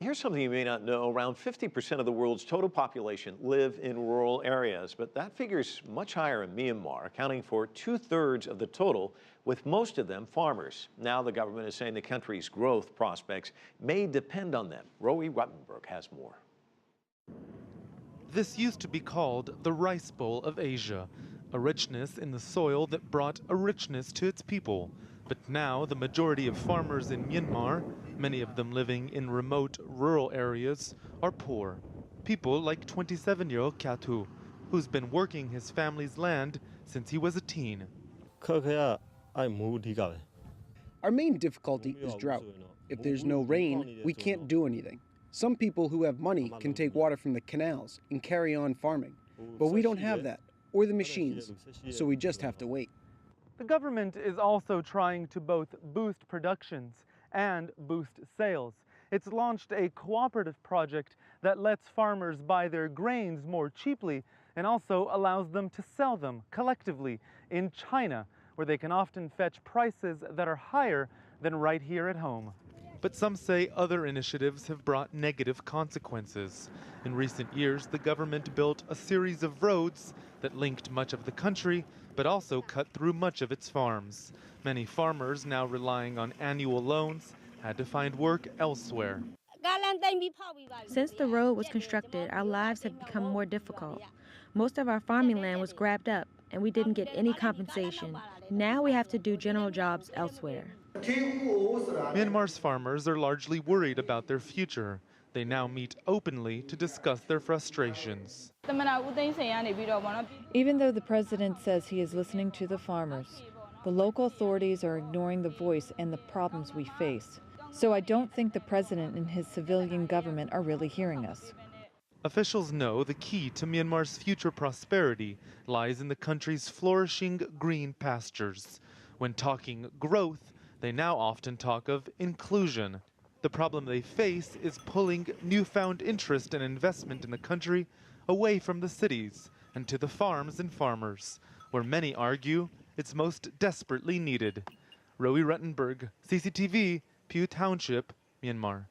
Here's something you may not know. Around 50% of the world's total population live in rural areas, but that figure's much higher in Myanmar, accounting for 2/3 of the total, with most of them farmers. Now the government is saying the country's growth prospects may depend on them. Roee Ruttenberg has more. This used to be called the Rice Bowl of Asia, a richness in the soil that brought a richness to its people. But now the majority of farmers in Myanmar, many of them living in remote rural areas, are poor. People like 27-year-old Kyatu, who's been working his family's land since he was a teen. Our main difficulty is drought. If there's no rain, we can't do anything. Some people who have money can take water from the canals and carry on farming. But we don't have that, or the machines, so we just have to wait. The government is also trying to both boost productions and boost sales. It's launched a cooperative project that lets farmers buy their grains more cheaply and also allows them to sell them collectively in China, where they can often fetch prices that are higher than right here at home. But some say other initiatives have brought negative consequences. In recent years, the government built a series of roads that linked much of the country, but also cut through much of its farms. Many farmers, now relying on annual loans, had to find work elsewhere. Since the road was constructed, our lives have become more difficult. Most of our farming land was grabbed up, and we didn't get any compensation. Now we have to do general jobs elsewhere. Myanmar's farmers are largely worried about their future. They now meet openly to discuss their frustrations. Even though the president says he is listening to the farmers, the local authorities are ignoring the voice and the problems we face. So I don't think the president and his civilian government are really hearing us. Officials know the key to Myanmar's future prosperity lies in the country's flourishing green pastures. When talking growth, they now often talk of inclusion. The problem they face is pulling newfound interest and investment in the country away from the cities and to the farms and farmers, where many argue it's most desperately needed. Roee Ruttenberg, CCTV, Pew Township, Myanmar.